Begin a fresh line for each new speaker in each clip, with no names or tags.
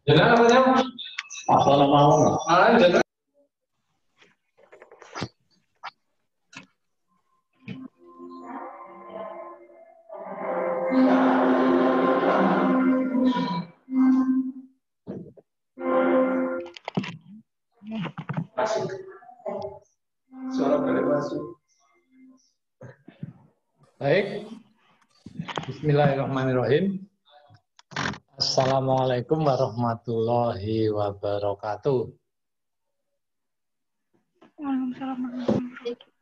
Jangan namanya apa nama jangan. Masuk. Suara boleh masuk.
Baik. Bismillahirrahmanirrahim. Assalamualaikum warahmatullahi wabarakatuh.
Waalaikumsalam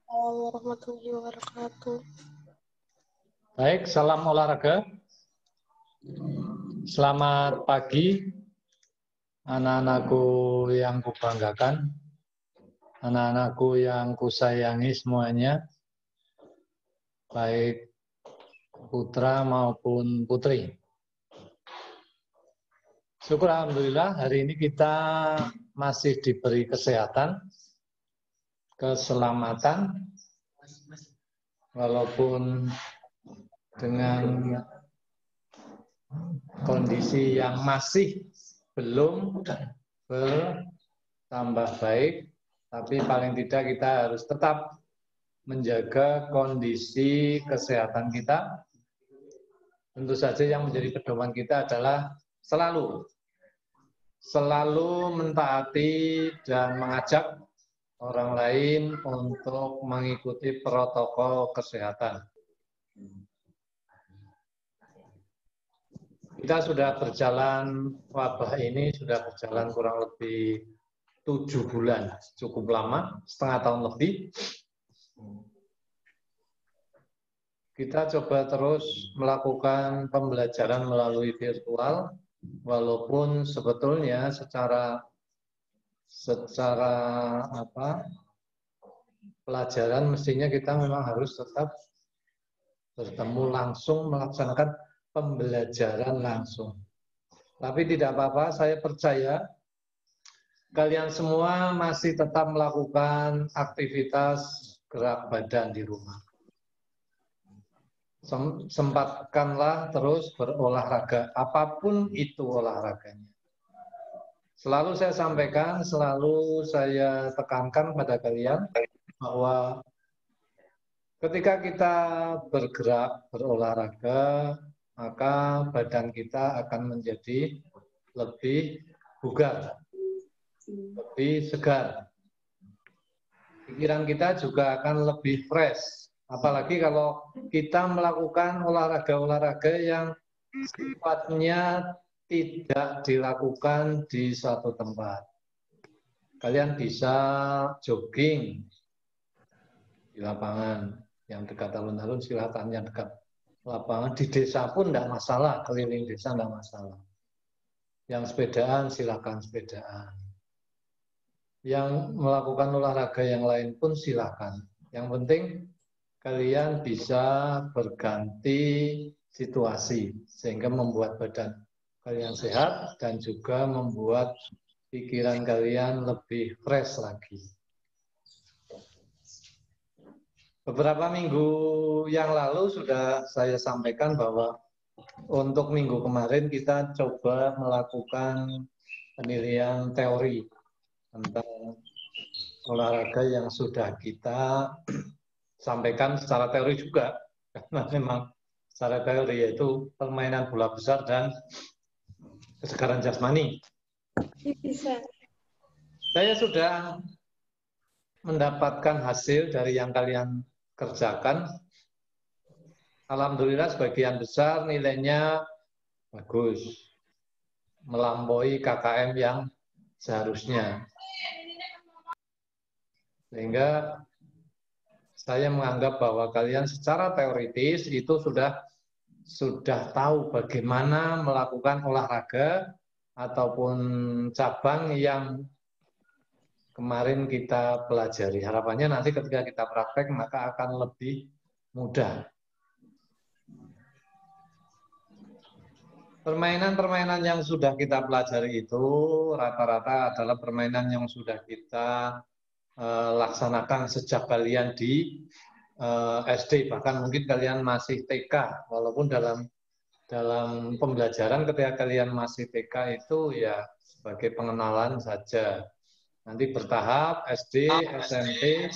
warahmatullahi wabarakatuh.
Baik, salam olahraga. Selamat pagi, anak-anakku yang kubanggakan, anak-anakku yang kusayangi semuanya, baik putra maupun putri. Syukur alhamdulillah hari ini kita masih diberi kesehatan, keselamatan, walaupun dengan kondisi yang masih belum bertambah baik, tapi paling tidak kita harus tetap menjaga kondisi kesehatan kita. Tentu saja yang menjadi pedoman kita adalah selalu mentaati dan mengajak orang lain untuk mengikuti protokol kesehatan. Kita sudah berjalan, wabah ini sudah berjalan kurang lebih 7 bulan, cukup lama, setengah tahun lebih. Kita coba terus melakukan pembelajaran melalui virtual, walaupun sebetulnya secara pelajaran mestinya kita memang harus tetap bertemu langsung, melaksanakan pembelajaran langsung. Tapi tidak apa-apa, saya percaya kalian semua masih tetap melakukan aktivitas gerak badan di rumah. Sempatkanlah terus berolahraga, apapun itu olahraganya. Selalu saya sampaikan, selalu saya tekankan pada kalian bahwa ketika kita bergerak, berolahraga, maka badan kita akan menjadi lebih bugar, lebih segar. Pikiran kita juga akan lebih fresh. Apalagi kalau kita melakukan olahraga-olahraga yang sifatnya tidak dilakukan di suatu tempat. Kalian bisa jogging di lapangan yang dekat alun-alun, silakan, yang dekat lapangan di desa pun tidak masalah, keliling desa tidak masalah. Yang sepedaan silakan sepedaan. Yang melakukan olahraga yang lain pun silakan. Yang penting kalian bisa berganti situasi sehingga membuat badan kalian sehat dan juga membuat pikiran kalian lebih fresh lagi. Beberapa minggu yang lalu sudah saya sampaikan bahwa untuk minggu kemarin kita coba melakukan penilaian teori tentang olahraga yang sudah kita sampaikan secara teori juga. Karena memang secara teori yaitu permainan bola besar dan kesegaran jasmani.
Bisa.
Saya sudah mendapatkan hasil dari yang kalian kerjakan. Alhamdulillah sebagian besar nilainya bagus, melampaui KKM yang seharusnya. Sehingga saya menganggap bahwa kalian secara teoritis itu sudah tahu bagaimana melakukan olahraga ataupun cabang yang kemarin kita pelajari. Harapannya nanti ketika kita praktek maka akan lebih mudah. Permainan-permainan yang sudah kita pelajari itu rata-rata adalah permainan yang sudah kita laksanakan sejak kalian di SD, bahkan mungkin kalian masih TK, walaupun dalam dalam pembelajaran ketika kalian masih TK itu ya sebagai pengenalan saja. Nanti bertahap SD, SMP,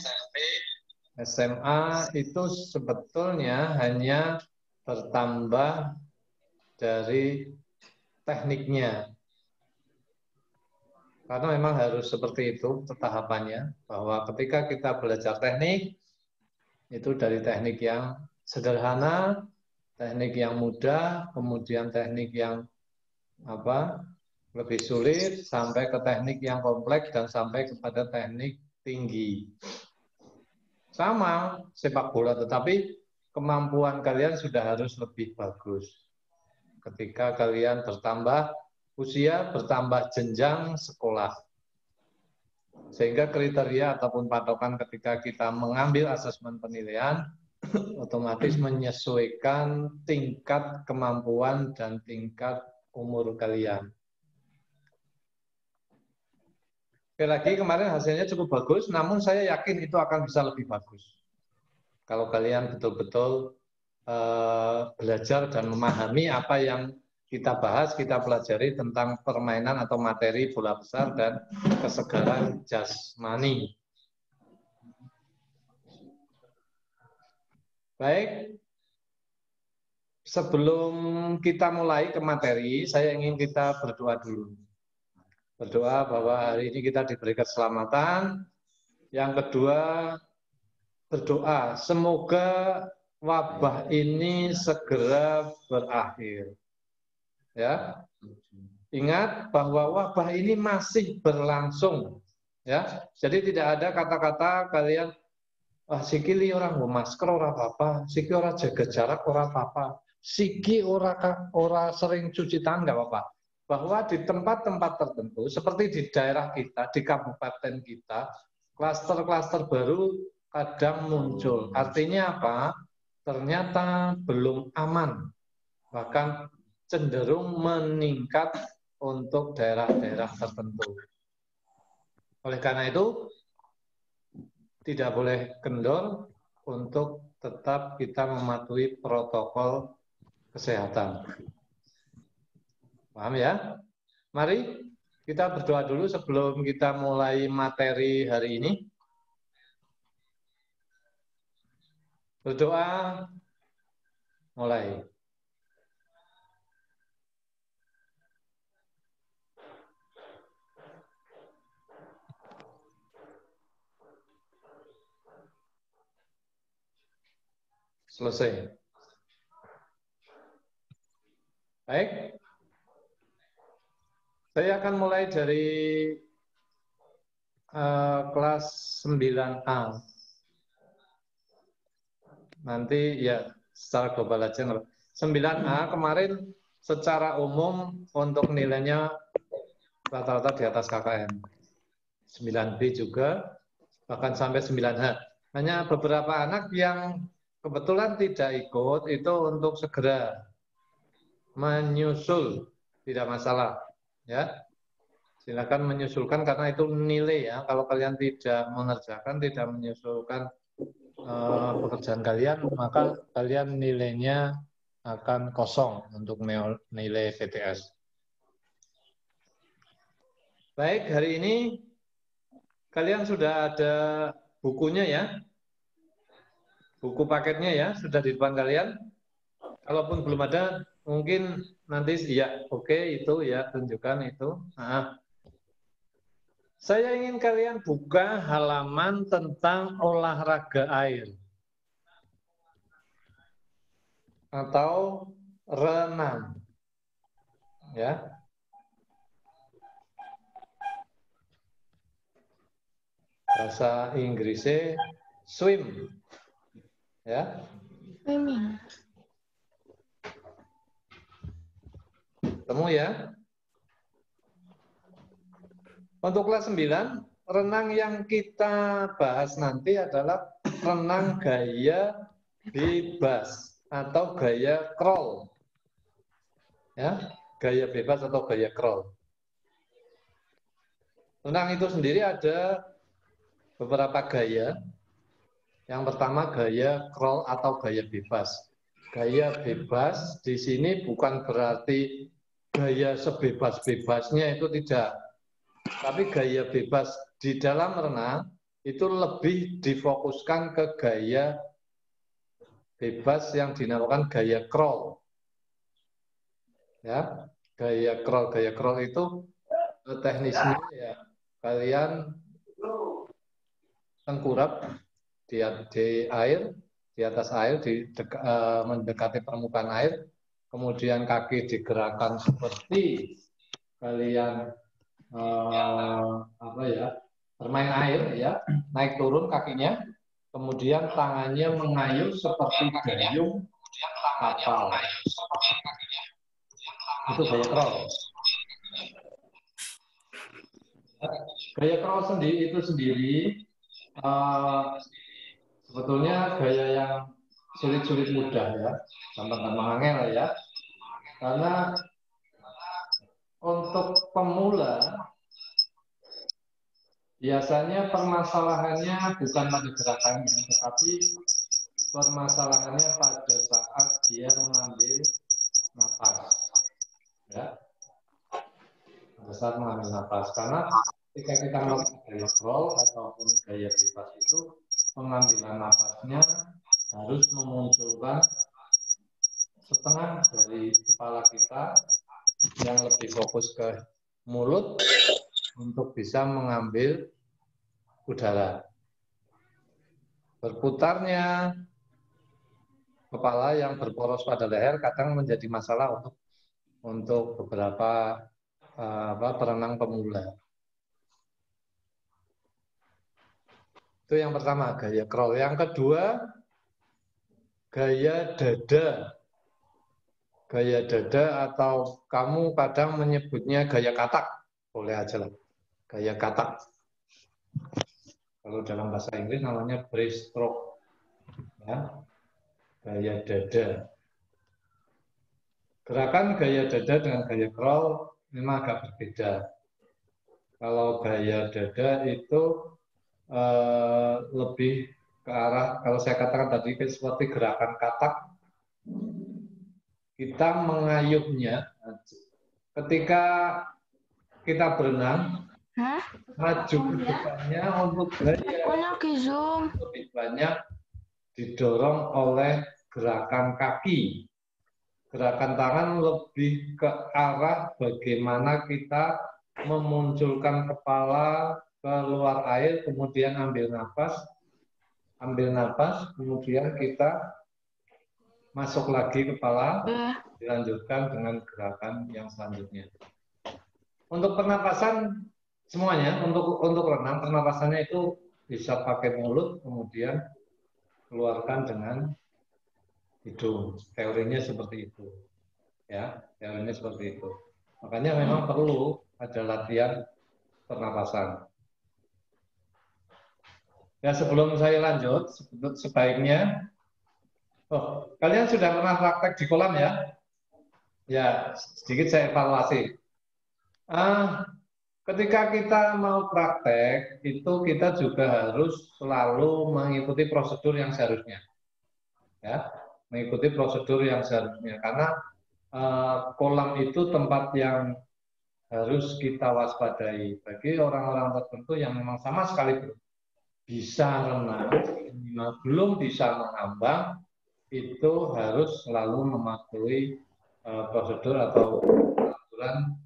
SMA itu sebetulnya hanya bertambah dari tekniknya. Karena memang harus seperti itu tahapannya, bahwa ketika kita belajar teknik, itu dari teknik yang sederhana, teknik yang mudah, kemudian teknik yang lebih sulit, sampai ke teknik yang kompleks, dan sampai kepada teknik tinggi. Sama sepak bola, tetapi kemampuan kalian sudah harus lebih bagus. Ketika kalian bertambah usia, bertambah jenjang sekolah. Sehingga kriteria ataupun patokan ketika kita mengambil asesmen penilaian, otomatis menyesuaikan tingkat kemampuan dan tingkat umur kalian. Sekali lagi, kemarin hasilnya cukup bagus, namun saya yakin itu akan bisa lebih bagus. Kalau kalian betul-betul belajar dan memahami apa yang kita bahas, kita pelajari tentang permainan atau materi bola besar dan kesegaran jasmani. Baik, sebelum kita mulai ke materi, saya ingin kita berdoa dulu. Berdoa bahwa hari ini kita diberi keselamatan. Yang kedua, berdoa semoga wabah ini segera berakhir. Ya, ingat bahwa wabah ini masih berlangsung. Ya, jadi tidak ada kata-kata kalian, siki orang masker ora apa-apa, siki ora jaga jarak ora apa-apa, siki ora sering cuci tangan nggak apa-apa. Bahwa di tempat-tempat tertentu, seperti di daerah kita, di kabupaten kita, klaster-klaster baru kadang muncul. Artinya apa? Ternyata belum aman, bahkan cenderung meningkat untuk daerah-daerah tertentu. Oleh karena itu, tidak boleh kendor untuk tetap kita mematuhi protokol kesehatan. Paham ya? Mari kita berdoa dulu sebelum kita mulai materi hari ini. Berdoa, mulai. Selesai. Baik. Saya akan mulai dari kelas 9A. Nanti ya secara global aja. 9A kemarin secara umum untuk nilainya rata-rata di atas KKM. 9B juga, bahkan sampai 9H. Hanya beberapa anak yang kebetulan tidak ikut, itu untuk segera menyusul, tidak masalah. Ya, silakan menyusulkan karena itu nilai ya. Kalau kalian tidak mengerjakan, tidak menyusulkan pekerjaan kalian, maka kalian nilainya akan kosong untuk nilai VTS. Baik, hari ini kalian sudah ada bukunya ya, buku paketnya ya, sudah di depan kalian. Kalaupun belum ada, mungkin nanti ya, oke, itu ya, tunjukkan itu. Nah, saya ingin kalian buka halaman tentang olahraga air atau renang, ya. Bahasa Inggrisnya swim, ya.
Swimming.
Temu ya. Untuk kelas 9, renang yang kita bahas nanti adalah renang gaya bebas atau gaya crawl. Ya, gaya bebas atau gaya crawl. Renang itu sendiri ada beberapa gaya. Yang pertama gaya crawl atau gaya bebas. Gaya bebas di sini bukan berarti gaya sebebas-bebasnya, itu tidak. Tapi gaya bebas di dalam renang itu lebih difokuskan ke gaya bebas yang dinamakan gaya crawl. Ya, gaya crawl. Gaya crawl itu teknisnya ya kalian tengkurap di air, di atas air, mendekati permukaan air, kemudian kaki digerakkan seperti kalian bermain air, ya, naik turun kakinya, kemudian tangannya mengayuh seperti gayung kapal. Itu gaya crawl. Gaya crawl sendiri itu sendiri sebetulnya gaya yang sulit-sulit mudah, ya, gampang-gampang angel ya. Karena untuk pemula biasanya permasalahannya bukan pada gerakannya, tetapi permasalahannya pada saat dia mengambil napas, ya. Pada saat mengambil napas, karena ketika kita melakukan gaya crawl ataupun gaya bebas itu, pengambilan napasnya harus memunculkan setengah dari kepala kita yang lebih fokus ke mulut untuk bisa mengambil udara. Berputarnya kepala yang berporos pada leher kadang menjadi masalah untuk beberapa perenang pemula. Itu yang pertama, gaya crawl. Yang kedua, gaya dada. Gaya dada atau kamu kadang menyebutnya gaya katak. Boleh aja lah. Gaya katak. Kalau dalam bahasa Inggris namanya breaststroke. Ya. Gaya dada. Gerakan gaya dada dengan gaya crawl memang agak berbeda. Kalau gaya dada itu lebih ke arah, kalau saya katakan tadi seperti gerakan katak, kita mengayuhnya ketika kita berenang, maju ke depannya untuk gaya lebih banyak didorong oleh gerakan kaki. Gerakan tangan lebih ke arah bagaimana kita memunculkan kepala keluar air, kemudian ambil nafas, kemudian kita masuk lagi kepala, dilanjutkan dengan gerakan yang selanjutnya. Untuk pernapasan semuanya, untuk renang, pernapasannya itu bisa pakai mulut, kemudian keluarkan dengan hidung. Teorinya seperti itu. Ya, teorinya seperti itu. Makanya memang perlu ada latihan pernapasan. Ya, sebelum saya lanjut, sebaiknya, kalian sudah pernah praktek di kolam ya? Ya, sedikit saya evaluasi. Ketika kita mau praktek, itu kita juga harus selalu mengikuti prosedur yang seharusnya. Ya, mengikuti prosedur yang seharusnya. Karena kolam itu tempat yang harus kita waspadai. Bagi orang-orang tertentu yang memang sama sekali bisa renang, belum bisa mengambang, itu harus selalu mematuhi prosedur atau aturan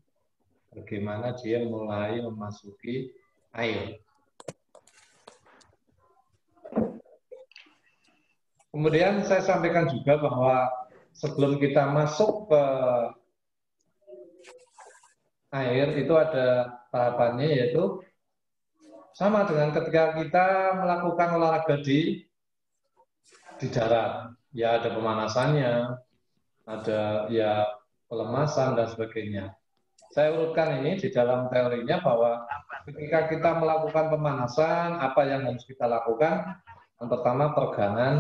bagaimana dia mulai memasuki air. Kemudian saya sampaikan juga bahwa sebelum kita masuk ke air itu ada tahapannya, yaitu sama dengan ketika kita melakukan olahraga di darat. Ya ada pemanasannya, ada ya pelemasan dan sebagainya. Saya urutkan ini di dalam teorinya bahwa ketika kita melakukan pemanasan, apa yang harus kita lakukan? Yang pertama peregangan,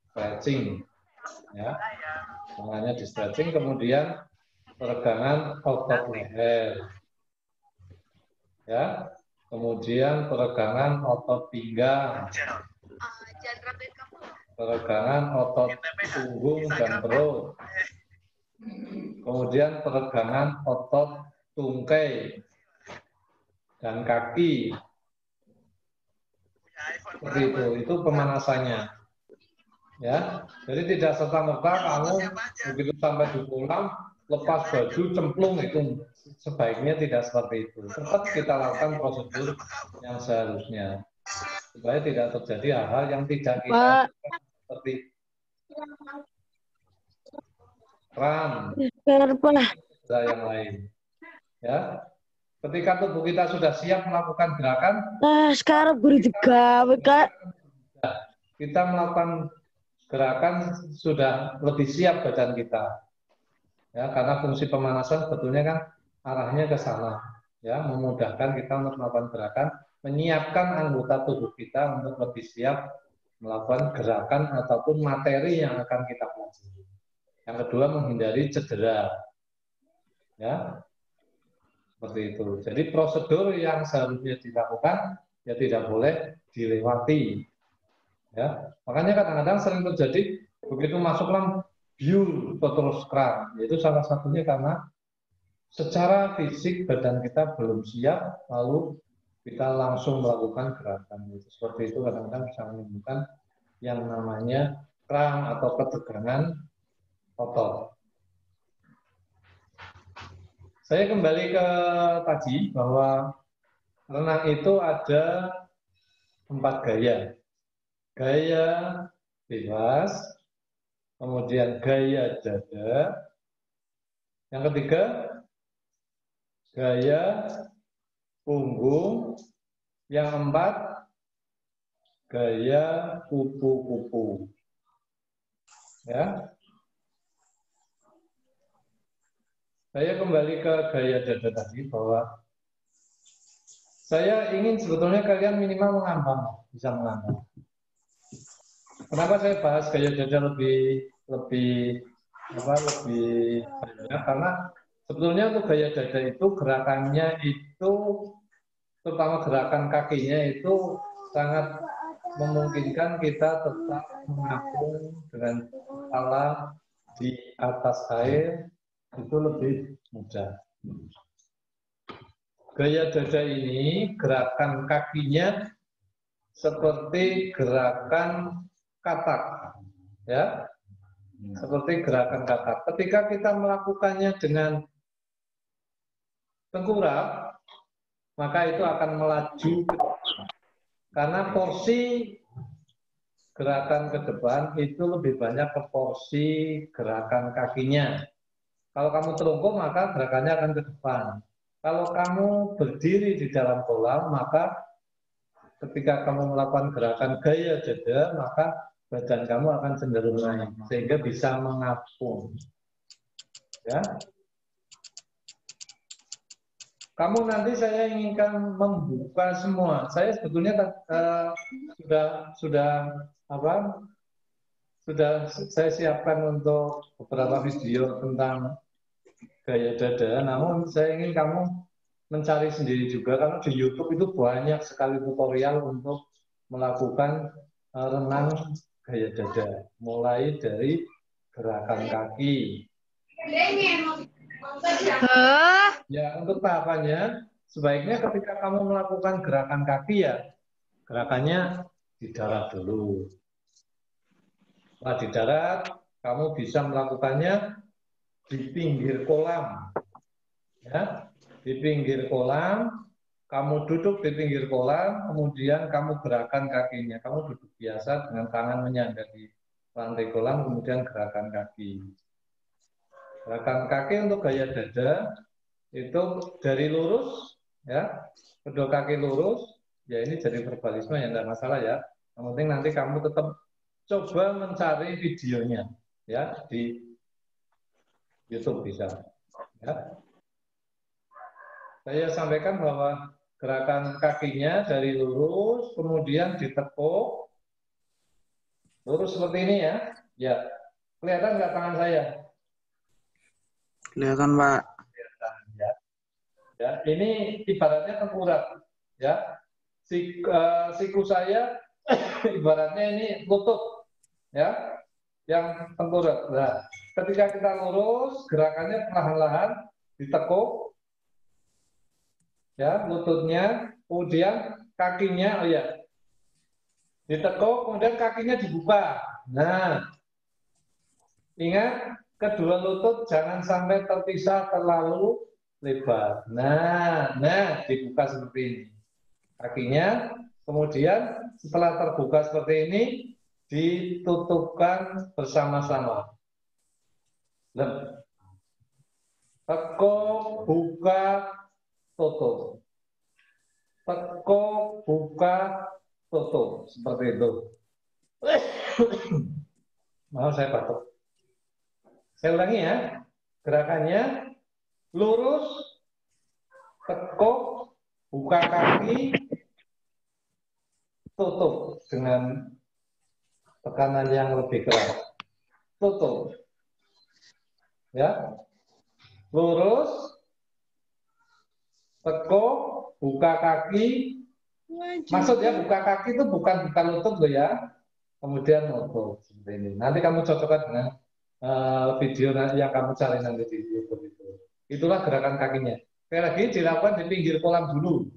stretching, ya, tangannya di stretching, kemudian peregangan otot leher, ya, kemudian peregangan otot pinggang, peregangan otot punggung dan perut. Kemudian peregangan otot tungkai dan kaki. Seperti itu pemanasannya. Ya, jadi tidak serta-merta kamu begitu sampai di kolam lepas baju cemplung, itu sebaiknya tidak seperti itu. Tetap kita lakukan prosedur yang seharusnya supaya tidak terjadi hal-hal yang tidak kita seperti kram dan yang lain. Ya, ketika tubuh kita sudah siap melakukan gerakan,
sekarang beri juga,
kita melakukan gerakan sudah lebih siap badan kita. Ya, karena fungsi pemanasan sebetulnya kan arahnya ke sana, ya, memudahkan kita untuk melakukan gerakan, menyiapkan anggota tubuh kita untuk lebih siap melakukan gerakan ataupun materi yang akan kita pelajari. Yang kedua, menghindari cedera. Ya, seperti itu. Jadi prosedur yang seharusnya dilakukan ya tidak boleh dilewati. Ya, makanya kadang-kadang sering terjadi begitu masuk kolam biur terus kram. Itu salah satunya karena secara fisik badan kita belum siap, lalu kita langsung melakukan gerakan. Seperti itu kadang-kadang bisa menimbulkan yang namanya kram atau ketegangan otot. Saya kembali ke tadi bahwa renang itu ada 4 gaya. Gaya bebas, kemudian gaya dada, yang ketiga gaya punggung, yang keempat gaya kupu-kupu. Ya, saya kembali ke gaya dada tadi bahwa saya ingin sebetulnya kalian minimal mengambang, bisa mengambang. Kenapa saya bahas gaya dada lebih banyak? Karena sebetulnya untuk gaya dada itu gerakannya itu, terutama gerakan kakinya itu sangat memungkinkan kita tetap mengapung dengan kepala di atas air, itu lebih mudah. Gaya dada ini gerakan kakinya seperti gerakan katak, ya, seperti gerakan katak. Ketika kita melakukannya dengan tengkurap, maka itu akan melaju ke depan. Karena porsi gerakan ke depan itu lebih banyak ke porsi gerakan kakinya. Kalau kamu terungkuk, maka gerakannya akan ke depan. Kalau kamu berdiri di dalam kolam, maka ketika kamu melakukan gerakan gaya dada, maka badan kamu akan cenderung naik, sehingga bisa mengapung. Ya. Kamu nanti saya inginkan membuka semua. Saya sebetulnya sudah saya siapkan untuk beberapa video tentang gaya dada. Namun saya ingin kamu mencari sendiri juga, karena di YouTube itu banyak sekali tutorial untuk melakukan renang gaya dada, mulai dari gerakan kaki. Ya, untuk tahapannya sebaiknya ketika kamu melakukan gerakan kaki ya gerakannya di darat dulu. Setelah di darat, kamu bisa melakukannya di pinggir kolam. Ya, di pinggir kolam, kamu duduk di pinggir kolam, kemudian kamu gerakan kakinya. Kamu duduk biasa dengan tangan menyandar di lantai kolam, kemudian gerakan kaki. Gerakan kaki untuk gaya dada itu dari lurus, ya, kedua kaki lurus, ya ini jadi verbalisme ya, tidak masalah ya. Yang penting nanti kamu tetap coba mencari videonya, ya, di YouTube bisa. Ya. Saya sampaikan bahwa gerakan kakinya dari lurus, kemudian ditekuk, lurus seperti ini ya. Ya, kelihatan nggak tangan saya?
Kelihatan, Pak.
Kelihatan, ya. Ya, ini ibaratnya tengkurap, ya. Siku saya ibaratnya ini lutut, ya, yang tengkurap. Nah, ketika kita lurus, gerakannya perlahan-lahan ditekuk, ya, lututnya, kemudian kakinya, oh ya, ditekuk, kemudian kakinya dibuka. Nah, ingat, kedua lutut jangan sampai terpisah terlalu lebar. Nah, dibuka seperti ini. Kakinya, kemudian setelah terbuka seperti ini, ditutupkan bersama-sama. Tekuk, buka, tutup. Tekuk, buka, tutup. Seperti itu. Mau saya batuk. Saya ulangi ya. Gerakannya lurus, tekuk, buka kaki, tutup dengan tekanan yang lebih keras. Tutup. Ya. Lurus, tekuk, buka kaki. Maksudnya buka kaki itu bukan lutut loh ya. Kemudian tutup seperti ini. Nanti kamu cocokkan dengan video yang kamu cari nanti di YouTube itu. Itulah gerakan kakinya. Sekali lagi dilakukan di pinggir kolam dulu.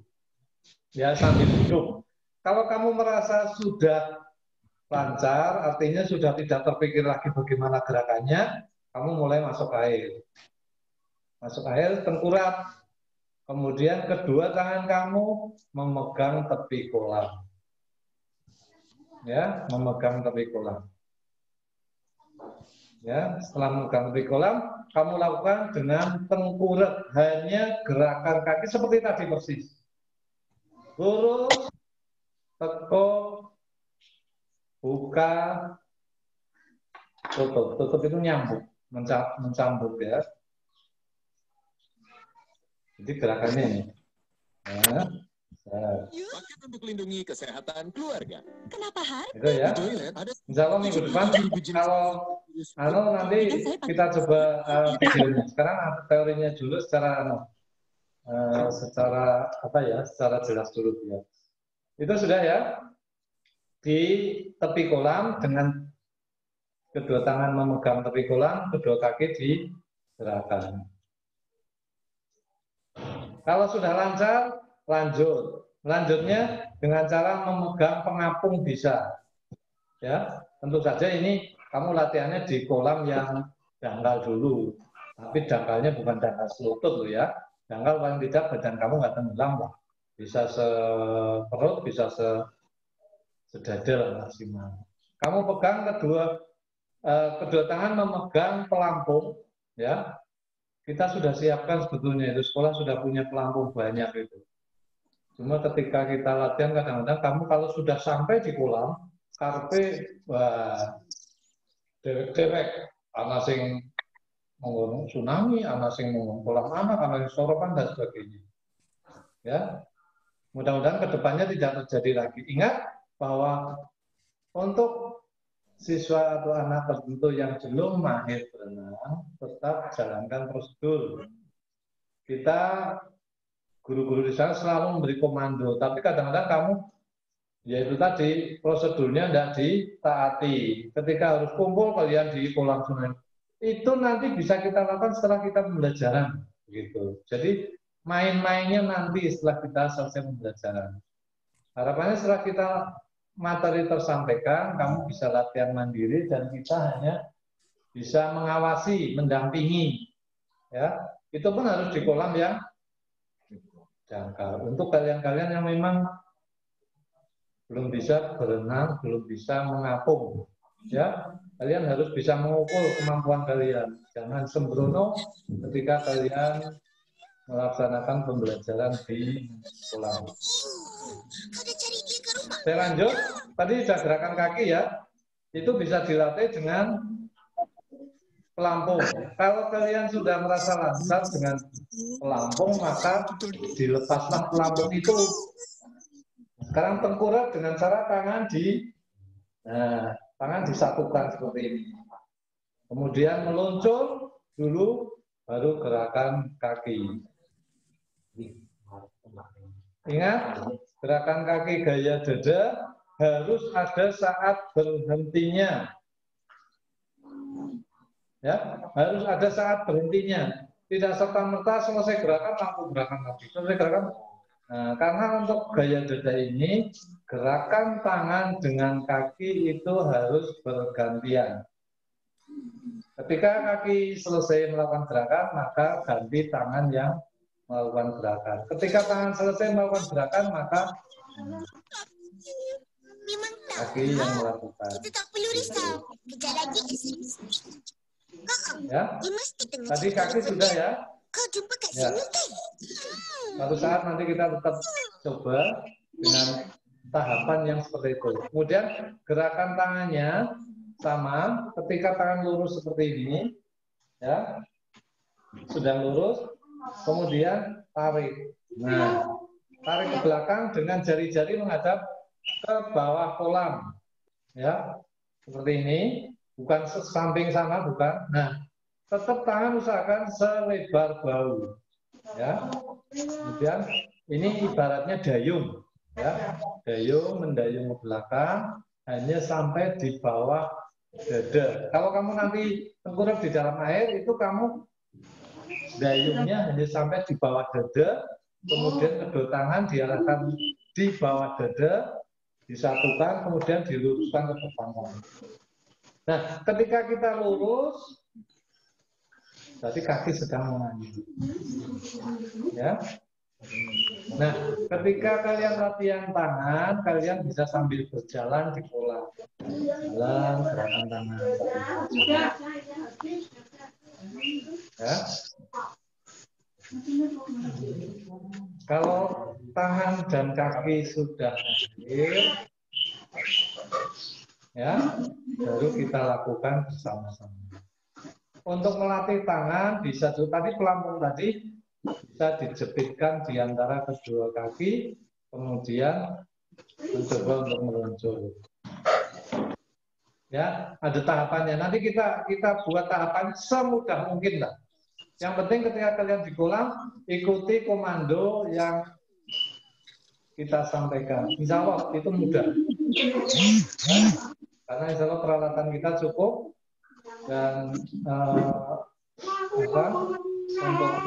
Ya, sambil duduk. Kalau kamu merasa sudah lancar, artinya sudah tidak terpikir lagi bagaimana gerakannya, kamu mulai masuk air. Masuk air, tengkurap. Kemudian kedua tangan kamu memegang tepi kolam. Ya, memegang tepi kolam. Ya, setelah memegang tepi kolam, kamu lakukan dengan tengkurap, hanya gerakan kaki seperti tadi persis. Lurus, tekuk, buka, tutup. Tutup itu nyambung, mencambuk ya. Jadi gerakannya ini. Ya.
Paket untuk lindungi kesehatan keluarga.
Kenapa harus?
Itu ya. Insya Allah minggu depan kalau nanti kita coba videonya. Sekarang teorinya dulu secara apa ya? Secara jelas dulu ya. Itu sudah ya. Di tepi kolam dengan kedua tangan memegang tepi kolam, kedua kaki digerakkan. Kalau sudah lancar, lanjut. Lanjutnya dengan cara memegang pengapung bisa. Ya, tentu saja ini kamu latihannya di kolam yang dangkal dulu. Tapi dangkalnya bukan dangkal selutut loh ya. Dangkal paling tidak badan kamu nggak tenggelam lah. Bisa seperut, bisa sedada lah maksimal. Kamu pegang kedua tangan memegang pelampung, ya. Kita sudah siapkan sebetulnya itu, sekolah sudah punya pelampung banyak itu. Cuma ketika kita latihan kadang-kadang kamu kalau sudah sampai di kolam, karpe dewek-dewek, ana sing ngomong tsunami, ana sing ngomong kolam anak, ana sing soropan dan sebagainya. Ya. Mudah-mudahan kedepannya tidak terjadi lagi. Ingat bahwa untuk siswa atau anak tertentu yang belum mahir berenang, tetap jalankan prosedur. Kita guru-guru di sana selalu memberi komando, tapi kadang-kadang kamu, yaitu tadi prosedurnya tidak ditaati. Ketika harus kumpul kalian di kolam sungai, itu nanti bisa kita lakukan setelah kita pembelajaran, gitu. Jadi main-mainnya nanti setelah kita selesai pembelajaran. Harapannya setelah kita materi tersampaikan, kamu bisa latihan mandiri dan kita hanya bisa mengawasi, mendampingi. Ya, itu pun harus di kolam yang dangkal. Untuk kalian-kalian yang memang belum bisa berenang, belum bisa mengapung, ya, kalian harus bisa mengukur kemampuan kalian. Jangan sembrono ketika kalian melaksanakan pembelajaran di kolam. Saya lanjut, tadi sudah gerakan kaki ya, itu bisa dilatih dengan pelampung. Kalau kalian sudah merasa lancar dengan pelampung, maka dilepaslah pelampung itu. Sekarang tengkurap dengan cara tangan disatukan seperti ini. Kemudian meluncur dulu, baru gerakan kaki. Ingat, gerakan kaki gaya dada harus ada saat berhentinya. Ya, harus ada saat berhentinya. Tidak serta-merta selesai gerakan langsung gerakan lagi. Selesai gerakan. Nah, karena untuk gaya dada ini gerakan tangan dengan kaki itu harus bergantian. Ketika kaki selesai melakukan gerakan, maka ganti tangan yang melakukan gerakan. Ketika tangan selesai melakukan gerakan, maka kaki yang melakukan.
Kita tak perlu risau. Kejap lagi
Ya, tadi kaki sudah ya.
Kau jumpa kat
Ya.
sini kan?
Suatu saat nanti kita tetap coba dengan tahapan yang seperti itu. Kemudian gerakan tangannya sama. Ketika tangan lurus seperti ini, ya, sudah lurus. Kemudian tarik. Nah, tarik ke belakang dengan jari-jari menghadap ke bawah kolam, ya, seperti ini. Bukan samping sana, bukan. Nah, tetap tangan usahakan selebar bahu, ya. Kemudian ini ibaratnya dayung, ya. Dayung mendayung ke belakang hanya sampai di bawah dada. Kalau kamu nanti tengkurap di dalam air, itu kamu dayungnya hanya sampai di bawah dada, kemudian kedua tangan diarahkan di bawah dada, disatukan, kemudian diluruskan ke depan. Nah, ketika kita lurus, berarti kaki sedang mengayuh. Ya. Nah, ketika kalian latihan tangan, kalian bisa sambil berjalan di kolam. Jalan, gerakan tangan. Ya. Kalau tangan dan kaki sudah hadir, ya, baru kita lakukan bersama-sama. Untuk melatih tangan bisa juga tadi pelampung tadi bisa dijepitkan di antara kedua kaki, kemudian mencoba untuk meluncur. Ya, ada tahapannya. Nanti kita buat tahapan semudah mungkin lah. Yang penting ketika kalian di kolam ikuti komando yang kita sampaikan. Insya Allah itu mudah. Ya. Karena insya Allah peralatan kita cukup dan untuk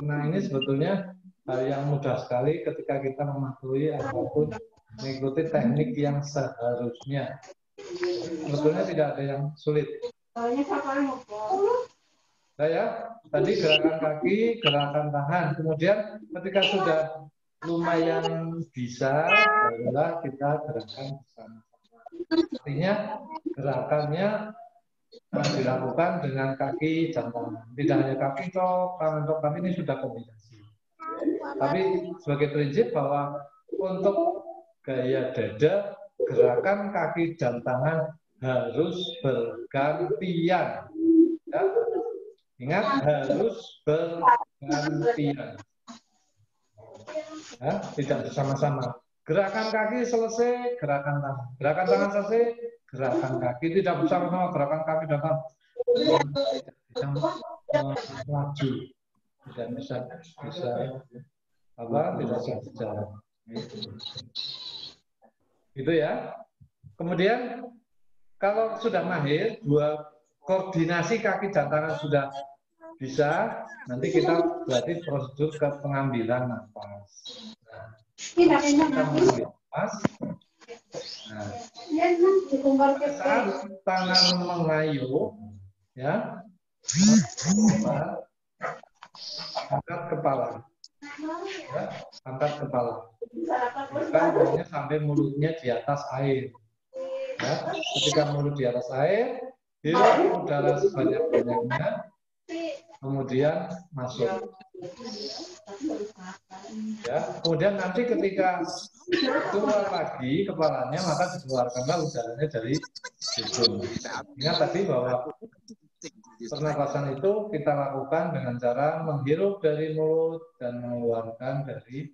ini sebetulnya hal yang mudah sekali ketika kita mematuhi ataupun mengikuti teknik yang seharusnya. Sebetulnya tidak ada yang sulit. Nah, ya, tadi gerakan kaki, gerakan tangan. Kemudian ketika sudah lumayan bisa, barulah kita gerakan bersama. Artinya gerakannya dilakukan dengan kaki dan tangan. Tidak hanya kaki tok, tangan tok, tapi ini sudah kombinasi. Tapi sebagai prinsip bahwa untuk gaya dada, gerakan kaki dan tangan harus bergantian. Ya. Ingat, harus bergantian. Ya, tidak bersama-sama. Gerakan kaki selesai, gerakan tangan. Gerakan tangan selesai, gerakan kaki. Tidak bersama-sama, gerakan kaki dan tangan. Tidak bisa laju. Tidak bisa tidak bisa berjalan. Gitu ya. Kemudian kalau sudah mahir, dua koordinasi kaki dan tangan sudah bisa, nanti kita berarti prosedur ke pengambilan nafas. Kita mengambil nafas. Nah, saat tangan mengayuh, ya, angkat kepala. Ya, angkat kepala. Bukan hanya sampai mulutnya di atas air. Ya, ketika mulut di atas air, hirup udara sebanyak-banyaknya, kemudian masuk. Ya, kemudian nanti ketika keluar lagi kepalanya, maka dikeluarkanlah udaranya dari hidung. Ingat tadi bahwa pernapasan itu kita lakukan dengan cara menghirup dari mulut dan mengeluarkan dari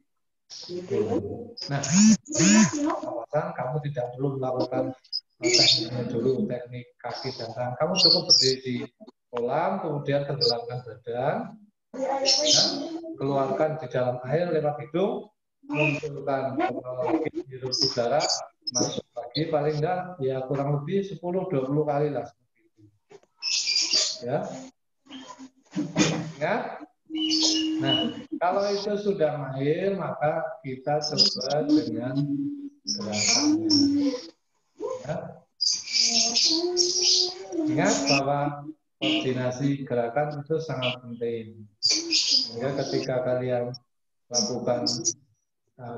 hidung. Nah, pernapasan kamu tidak perlu melakukan tekniknya dulu, teknik kaki dan tangan. Kamu cukup berdiri di kolam, kemudian tenggelamkan badan, ya, keluarkan di dalam air lewat hidung, munculkan kepala lagi, hirup udara, masuk lagi, paling enggak ya kurang lebih 10-20 kali lah. Ya, Ingat? Nah, kalau itu sudah mahir, maka kita coba dengan gerakannya. Ya. Ingat bahwa koordinasi gerakan itu sangat penting. Sehingga ketika kalian lakukan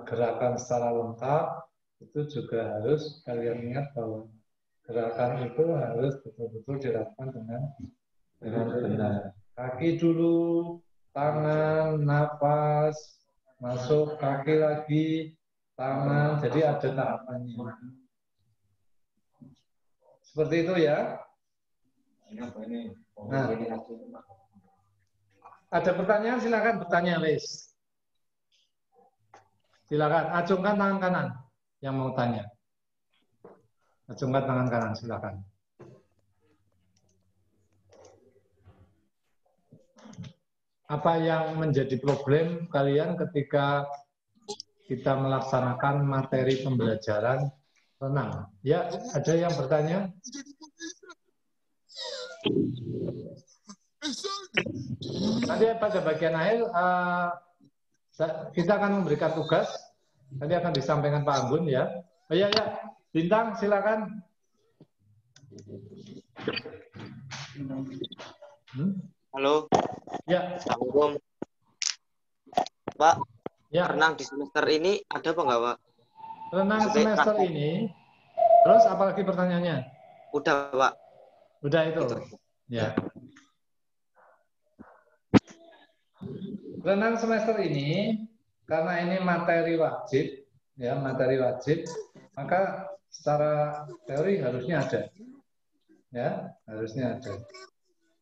gerakan secara lengkap, itu juga harus kalian ingat bahwa gerakan itu harus betul-betul dilakukan dengan benar. Kaki dulu, tangan, napas, masuk kaki lagi, tangan, jadi ada tahapannya. Seperti itu ya. Nah, ada pertanyaan, silakan bertanya, Liz. Silakan, acungkan tangan kanan yang mau tanya. Acungkan tangan kanan, silakan. Apa yang menjadi problem kalian ketika kita melaksanakan materi pembelajaran renang? Ya, ada yang bertanya? Nanti pada bagian akhir kita akan memberikan tugas. Nanti akan disampaikan Pak Anggun ya. Oh, ya, ya. Bintang, silakan.
Halo.
Ya.
Assalamualaikum. Pak,
ya.
renang di semester ini ada apa enggak, Pak?
Renang semester ini. Terus apalagi pertanyaannya?
Udah, Pak.
Udah itu.
Gitu.
Ya. Renang semester ini karena ini materi wajib, ya materi wajib, maka secara teori harusnya ada, ya harusnya ada.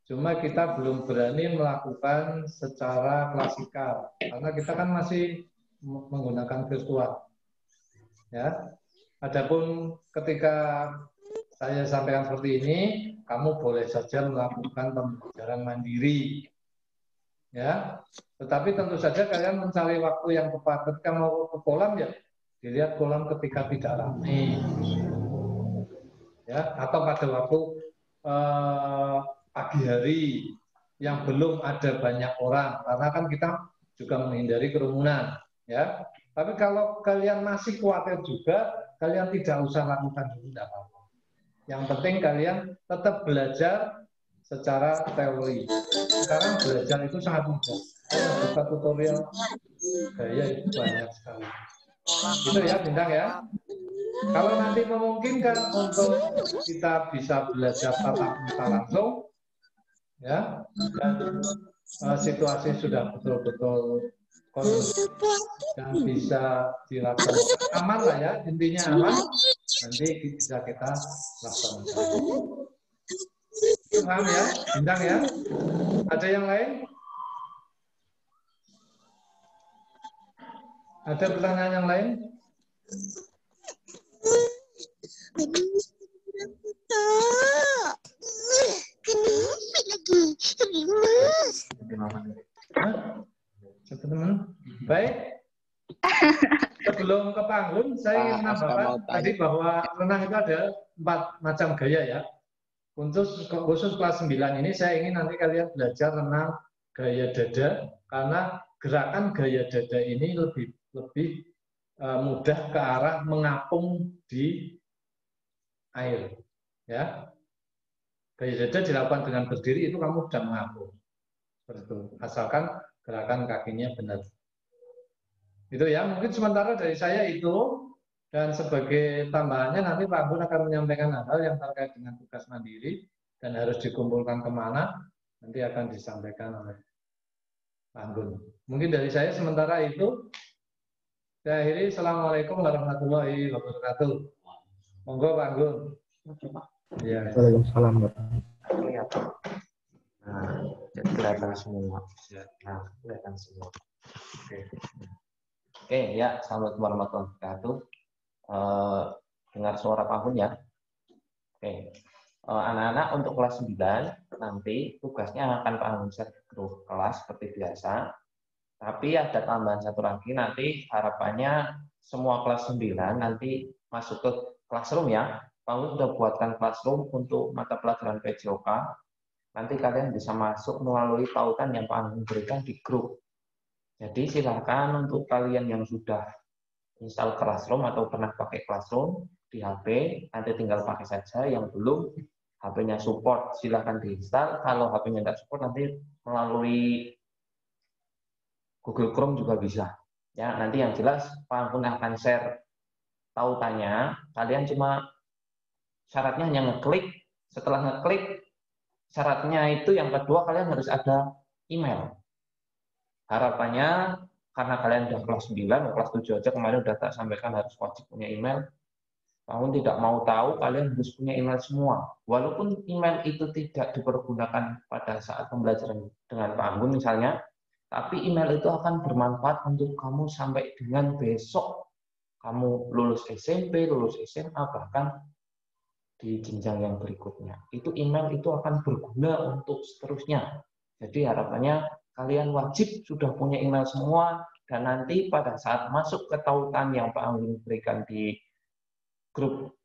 Cuma kita belum berani melakukan secara klasikal karena kita kan masih menggunakan virtual, ya. Adapun ketika saya sampaikan seperti ini, kamu boleh saja melakukan pembelajaran mandiri. Ya, tetapi tentu saja kalian mencari waktu yang tepat. Ketika mau ke kolam ya dilihat kolam ketika tidak ramai, ya, atau pada waktu pagi hari yang belum ada banyak orang, karena kan kita juga menghindari kerumunan, ya. Tapi kalau kalian masih khawatir juga, kalian tidak usah lakukan dulu, tidak apa-apa. Yang penting kalian tetap belajar secara teori. Sekarang belajar itu sangat mudah. Saya buka tutorial gaya itu banyak sekali. Itu ya, Bintang ya. Kalau nanti memungkinkan untuk kita bisa belajar tatap muka langsung, ya, dan situasi sudah betul-betul kondusif dan bisa dilakukan aman lah ya, intinya aman. Nanti bisa kita laksanakan. Paham ya, Bintang ya? Ada yang lain? Ada pertanyaan yang lain? Teman-teman, baik. Sebelum ke panggung, saya ingin menambahkan tadi bahwa renang itu ada 4 macam gaya ya. Khusus kelas 9 ini saya ingin nanti kalian belajar renang gaya dada karena gerakan gaya dada ini lebih mudah ke arah mengapung di air, ya. Gaya dada dilakukan dengan berdiri itu kamu sudah mengapung, seperti itu. Asalkan gerakan kakinya benar. Itu ya, mungkin sementara dari saya itu. Dan sebagai tambahannya nanti Pak Anggun akan menyampaikan hal-hal yang terkait dengan tugas mandiri dan harus dikumpulkan kemana, nanti akan disampaikan oleh Pak Anggun. Mungkin dari saya sementara itu, saya akhiri. Assalamualaikum warahmatullahi wabarakatuh. Monggo Pak Anggun. Ya.
Waalaikumsalam.
Nah, jadi kelihatan semua. Nah, kelihatan semua. Oke, ya, assalamualaikum warahmatullahi wabarakatuh. Dengar suara Pak Anggun ya. Oke. Anak-anak untuk kelas 9 nanti tugasnya akan Pak Anggun set grup kelas seperti biasa. Tapi ada tambahan satu lagi, nanti harapannya semua kelas 9 nanti masuk ke classroom ya. Pak Anggun sudah buatkan classroom untuk mata pelajaran PJOK nanti kalian bisa masuk melalui tautan yang Pak Anggun berikan di grup. Jadi silakan untuk kalian yang sudah install Classroom atau pernah pakai Classroom di HP, nanti tinggal pakai saja. Yang belum, HP-nya support, silakan diinstal. Kalau HP-nya tidak support, nanti melalui Google Chrome juga bisa. Ya, nanti yang jelas Pak Anggun akan share tautannya. Kalian cuma syaratnya hanya ngeklik. Setelah ngeklik, syaratnya itu yang kedua kalian harus ada email. Harapannya karena kalian udah kelas 9, kelas 7 aja kemarin udah tak sampaikan harus wajib punya email. Pak Anggun tidak mau tahu kalian harus punya email semua. Walaupun email itu tidak dipergunakan pada saat pembelajaran dengan Pak Anggun misalnya, tapi email itu akan bermanfaat untuk kamu sampai dengan besok. Kamu lulus SMP, lulus SMA, bahkan di jenjang yang berikutnya. Itu email itu akan berguna untuk seterusnya. Jadi harapannya kalian wajib sudah punya email semua, dan nanti pada saat masuk ke tautan yang Pak Anggun berikan di grup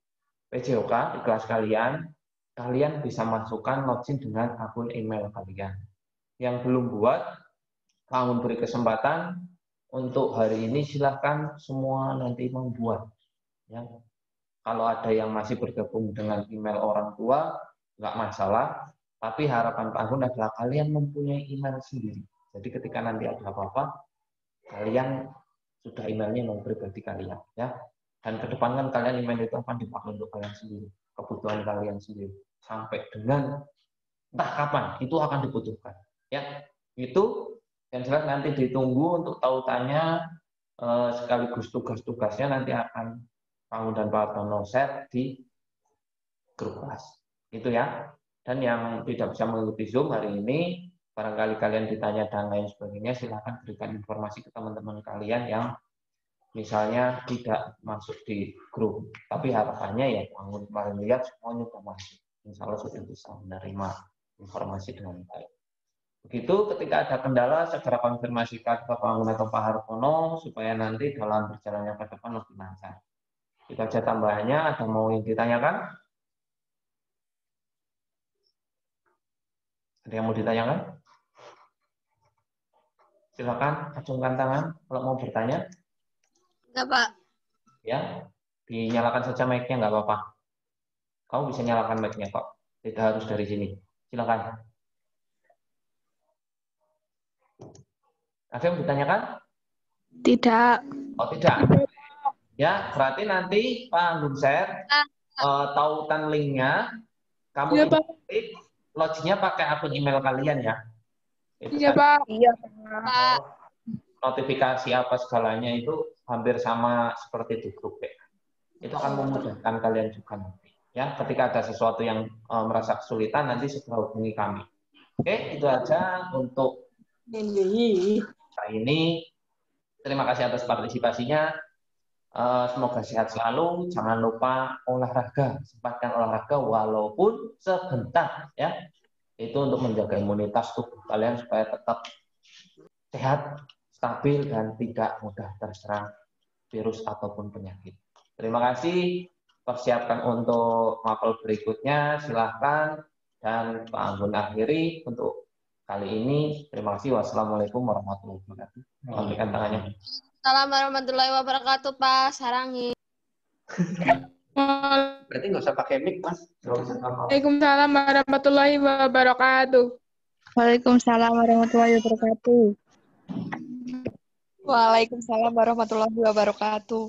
PJOK di kelas kalian, kalian bisa masukkan login dengan akun email kalian. Yang belum buat, Pak Anggun beri kesempatan untuk hari ini, silahkan semua nanti membuat. Ya. Kalau ada yang masih bergabung dengan email orang tua, nggak masalah. Tapi harapan Pak Anggun adalah kalian mempunyai email sendiri. Jadi ketika nanti ada apa-apa, kalian sudah emailnya yang pribadi kalian. Ya. Dan ke depan kan kalian email itu akan dipakai untuk kalian sendiri, kebutuhan kalian sendiri. Sampai dengan entah kapan, itu akan dibutuhkan. Ya, itu. Yang jelas nanti ditunggu untuk tautannya, sekaligus tugas-tugasnya nanti akan Pak Anggun dan Pak Tono share di grup kelas. Itu ya. Dan yang tidak bisa mengikuti Zoom hari ini, barangkali kalian ditanya dan lain sebagainya, silahkan berikan informasi ke teman-teman kalian yang misalnya tidak masuk di grup. Tapi harapannya ya Pak Anggun kemarin lihat semuanya sudah masuk. Insya Allah sudah bisa menerima informasi dengan baik. Begitu, ketika ada kendala, segera konfirmasikan ke Pak Anggun atau Pak Hartono, supaya nanti dalam perjalanannya ke depan lebih lancar. Itu aja tambahannya, ada mau yang ditanyakan? Ada yang mau ditanyakan? Silakan, acungkan tangan kalau mau bertanya.
Enggak, Pak.
Ya, dinyalakan saja mic-nya, nggak apa-apa. Kamu bisa nyalakan mic-nya kok, tidak harus dari sini. Silakan. Ada yang ditanyakan?
Tidak.
Oh, tidak. Ya, berarti nanti Pak Anggun share tautan linknya. Kamu
Iya, Pak.
klik, login-nya pakai akun email kalian ya. Itu
Iya,
kan
Pak. Iya, Pak.
notifikasi apa segalanya itu hampir sama seperti di grup ya. Itu akan memudahkan kalian juga nanti. Ya, ketika ada sesuatu yang merasa kesulitan, nanti segera hubungi kami. Oke, itu aja untuk kali ini. Terima kasih atas partisipasinya. Semoga sehat selalu. Jangan lupa olahraga. Sempatkan olahraga walaupun sebentar, ya. Itu untuk menjaga imunitas tubuh kalian supaya tetap sehat, stabil, dan tidak mudah terserang virus ataupun penyakit. Terima kasih. Persiapkan untuk mapel berikutnya. Silahkan. Dan Pak Anggun akhiri untuk kali ini. Terima kasih. Wassalamualaikum warahmatullahi wabarakatuh. Berikan tangannya.
Assalamualaikum warahmatullahi wabarakatuh, Pak. Sarangi.
Berarti nggak usah pakai mic, Mas.
Waalaikumsalam warahmatullahi wabarakatuh.
Waalaikumsalam warahmatullahi wabarakatuh.
Waalaikumsalam warahmatullahi wabarakatuh.